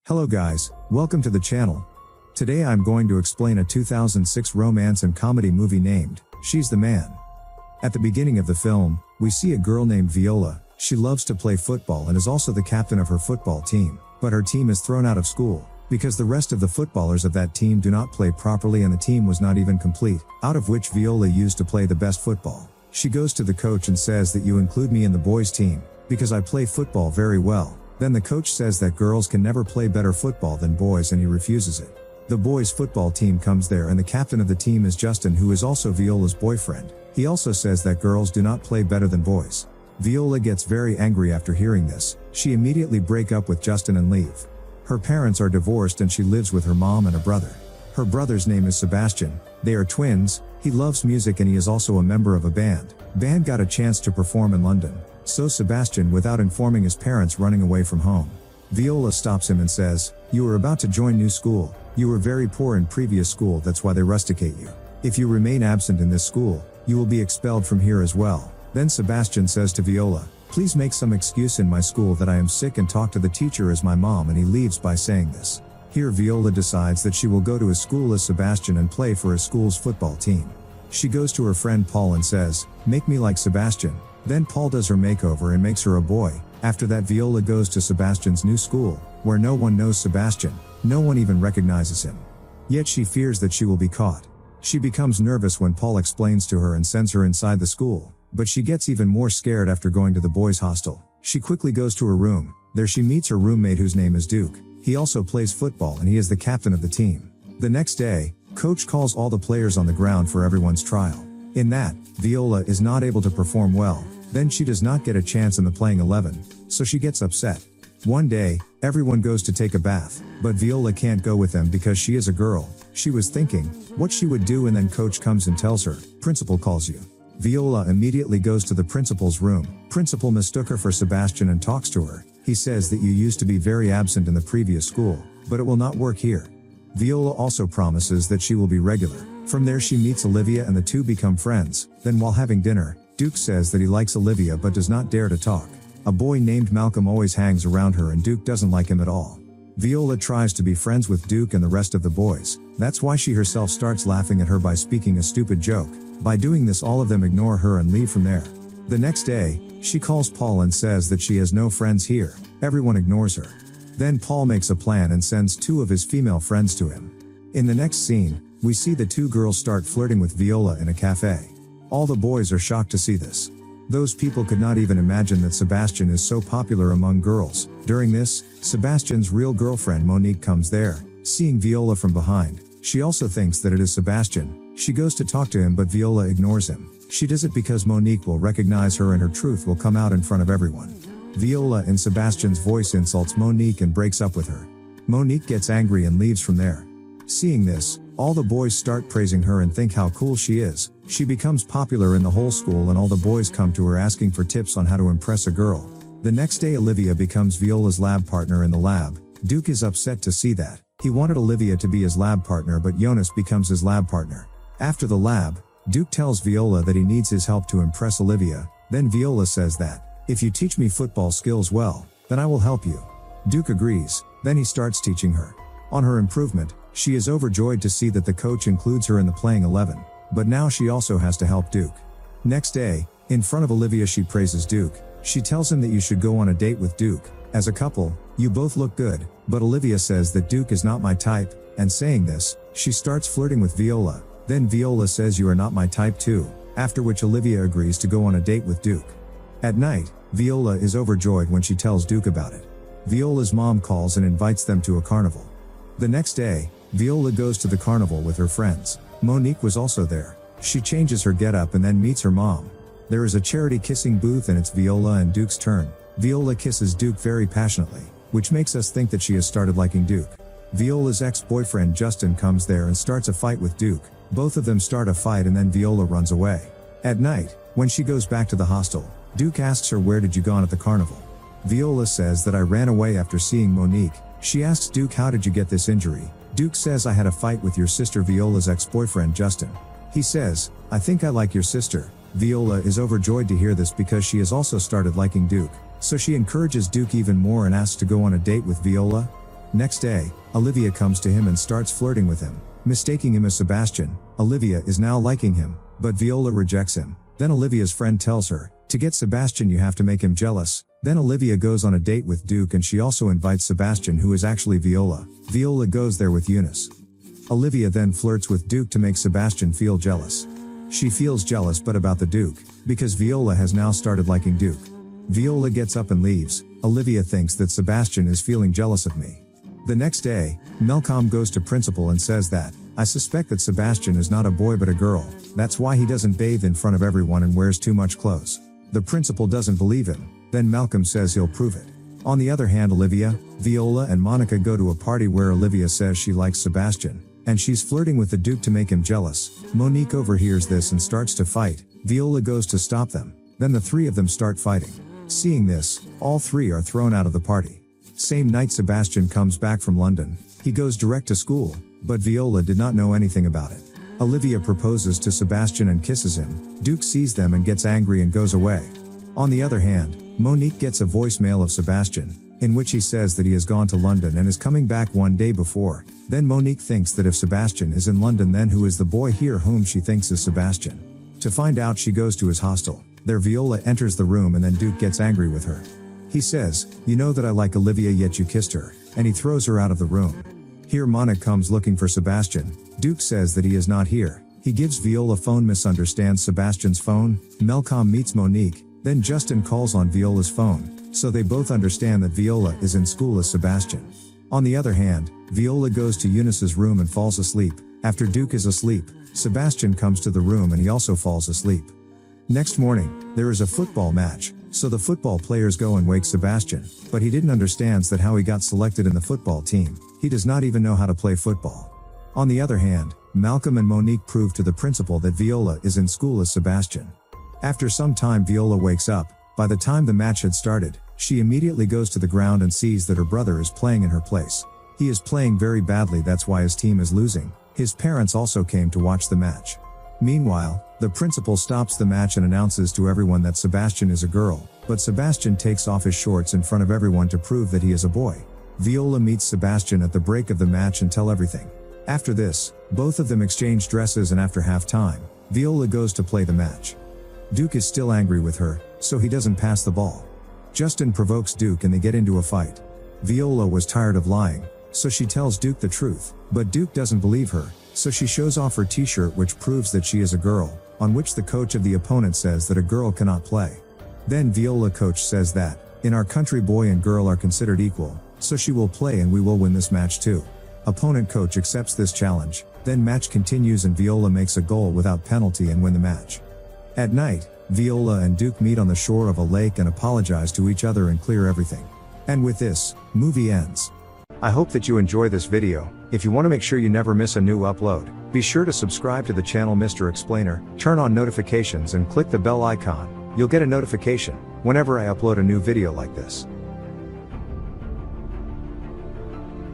Hello guys, welcome to the channel. Today I'm going to explain a 2006 romance and comedy movie named, She's the Man. At the beginning of the film, we see a girl named Viola. She loves to play football and is also the captain of her football team, but her team is thrown out of school, because the rest of the footballers of that team do not play properly and the team was not even complete, out of which Viola used to play the best football. She goes to the coach and says that you include me in the boys team, because I play football very well. Then the coach says that girls can never play better football than boys and he refuses it. The boys football team comes there and the captain of the team is Justin, who is also Viola's boyfriend. He also says that girls do not play better than boys. Viola gets very angry after hearing this. She immediately break up with Justin and leave. Her parents are divorced and she lives with her mom and a brother. Her brother's name is Sebastian. They are twins. He loves music and he is also a member of a band. Band got a chance to perform in London. So Sebastian, without informing his parents, running away from home. Viola stops him and says, "You are about to join new school. You were very poor in previous school, that's why they rusticate you. If you remain absent in this school, you will be expelled from here as well." Then Sebastian says to Viola, "Please make some excuse in my school that I am sick and talk to the teacher as my mom," and he leaves by saying this. Here Viola decides that she will go to his school as Sebastian and play for his school's football team. She goes to her friend Paul and says, "Make me like Sebastian." Then Paul does her makeover and makes her a boy. After that Viola goes to Sebastian's new school, where no one knows Sebastian, no one even recognizes him. Yet she fears that she will be caught. She becomes nervous when Paul explains to her and sends her inside the school, but she gets even more scared after going to the boys' hostel. She quickly goes to her room. There she meets her roommate whose name is Duke. He also plays football and he is the captain of the team. The next day, coach calls all the players on the ground for everyone's trial. In that, Viola is not able to perform well. Then she does not get a chance in the playing 11, so she gets upset. One day, everyone goes to take a bath, but Viola can't go with them because she is a girl. She was thinking what she would do, and then coach comes and tells her, "Principal calls you." Viola immediately goes to the principal's room. Principal mistook her for Sebastian and talks to her. He says that you used to be very absent in the previous school, but it will not work here. Viola also promises that she will be regular. From there she meets Olivia and the two become friends. Then while having dinner, Duke says that he likes Olivia but does not dare to talk. A boy named Malcolm always hangs around her and Duke doesn't like him at all. Viola tries to be friends with Duke and the rest of the boys. That's why she herself starts laughing at her by speaking a stupid joke. By doing this, all of them ignore her and leave from there. The next day, she calls Paul and says that she has no friends here. Everyone ignores her. Then Paul makes a plan and sends two of his female friends to him. In the next scene, we see the two girls start flirting with Viola in a cafe. All the boys are shocked to see this. Those people could not even imagine that Sebastian is so popular among girls. During this, Sebastian's real girlfriend Monique comes there. Seeing Viola from behind, she also thinks that it is Sebastian. She goes to talk to him but Viola ignores him. She does it because Monique will recognize her and her truth will come out in front of everyone. Viola in Sebastian's voice insults Monique and breaks up with her. Monique gets angry and leaves from there. Seeing this, all the boys start praising her and think how cool she is. She becomes popular in the whole school and all the boys come to her asking for tips on how to impress a girl. The next day Olivia becomes Viola's lab partner in the lab. Duke is upset to see that. He wanted Olivia to be his lab partner but Jonas becomes his lab partner. After the lab, Duke tells Viola that he needs his help to impress Olivia. Then Viola says that, "If you teach me football skills well, then I will help you." Duke agrees. Then he starts teaching her. On her improvement, she is overjoyed to see that the coach includes her in the playing 11, but now she also has to help Duke. Next day, in front of Olivia she praises Duke. She tells him that you should go on a date with Duke. As a couple, you both look good, but Olivia says that Duke is not my type, and saying this, she starts flirting with Viola. Then Viola says you are not my type too, after which Olivia agrees to go on a date with Duke. At night, Viola is overjoyed when she tells Duke about it. Viola's mom calls and invites them to a carnival. The next day, Viola goes to the carnival with her friends. Monique was also there. She changes her getup and then meets her mom. There is a charity kissing booth and it's Viola and Duke's turn. Viola kisses Duke very passionately, which makes us think that she has started liking Duke. Viola's ex-boyfriend Justin comes there and starts a fight with Duke. Both of them start a fight and then Viola runs away. At night, when she goes back to the hostel, Duke asks her, "Where did you gone at the carnival?" Viola says that I ran away after seeing Monique. She asks Duke, "How did you get this injury?" Duke says, "I had a fight with your sister Viola's ex-boyfriend Justin." He says, "I think I like your sister." Viola is overjoyed to hear this because she has also started liking Duke. So she encourages Duke even more and asks to go on a date with Viola. Next day, Olivia comes to him and starts flirting with him. Mistaking him as Sebastian, Olivia is now liking him, but Viola rejects him. Then Olivia's friend tells her, to get Sebastian you have to make him jealous. Then Olivia goes on a date with Duke and she also invites Sebastian, who is actually Viola. Viola goes there with Eunice. Olivia then flirts with Duke to make Sebastian feel jealous. She feels jealous but about the Duke, because Viola has now started liking Duke. Viola gets up and leaves. Olivia thinks that Sebastian is feeling jealous of me. The next day, Malcolm goes to principal and says that, I suspect that Sebastian is not a boy but a girl, that's why he doesn't bathe in front of everyone and wears too much clothes. The principal doesn't believe him. Then Malcolm says he'll prove it. On the other hand, Olivia, Viola and Monica go to a party where Olivia says she likes Sebastian, and she's flirting with the Duke to make him jealous. Monique overhears this and starts to fight. Viola goes to stop them. Then the three of them start fighting. Seeing this, all three are thrown out of the party. Same night Sebastian comes back from London. He goes direct to school, but Viola did not know anything about it. Olivia proposes to Sebastian and kisses him. Duke sees them and gets angry and goes away. On the other hand, Monique gets a voicemail of Sebastian, in which he says that he has gone to London and is coming back one day before. Then Monique thinks that if Sebastian is in London, then who is the boy here whom she thinks is Sebastian? To find out, she goes to his hostel. There Viola enters the room and then Duke gets angry with her. He says, you know that I like Olivia yet you kissed her, and he throws her out of the room. Here Monica comes looking for Sebastian. Duke says that he is not here. He gives Viola phone, misunderstands Sebastian's phone. Malcolm meets Monique. Then Justin calls on Viola's phone, so they both understand that Viola is in school as Sebastian. On the other hand, Viola goes to Eunice's room and falls asleep. After Duke is asleep, Sebastian comes to the room and he also falls asleep. Next morning, there is a football match, so the football players go and wake Sebastian, but he didn't understand that how he got selected in the football team. He does not even know how to play football. On the other hand, Malcolm and Monique prove to the principal that Viola is in school as Sebastian. After some time Viola wakes up. By the time the match had started, she immediately goes to the ground and sees that her brother is playing in her place. He is playing very badly, that's why his team is losing. His parents also came to watch the match. Meanwhile, the principal stops the match and announces to everyone that Sebastian is a girl, but Sebastian takes off his shorts in front of everyone to prove that he is a boy. Viola meets Sebastian at the break of the match and tell everything. After this, both of them exchange dresses and after half-time, Viola goes to play the match. Duke is still angry with her, so he doesn't pass the ball. Justin provokes Duke and they get into a fight. Viola was tired of lying, so she tells Duke the truth, but Duke doesn't believe her, so she shows off her t-shirt which proves that she is a girl, on which the coach of the opponent says that a girl cannot play. Then Viola coach says that, in our country boy and girl are considered equal, so she will play and we will win this match too. Opponent coach accepts this challenge, then match continues and Viola makes a goal without penalty and win the match. At night, Viola and Duke meet on the shore of a lake and apologize to each other and clear everything. And with this, movie ends. I hope that you enjoy this video. If you want to make sure you never miss a new upload, be sure to subscribe to the channel Mr. Explainer, turn on notifications and click the bell icon. You'll get a notification whenever I upload a new video like this.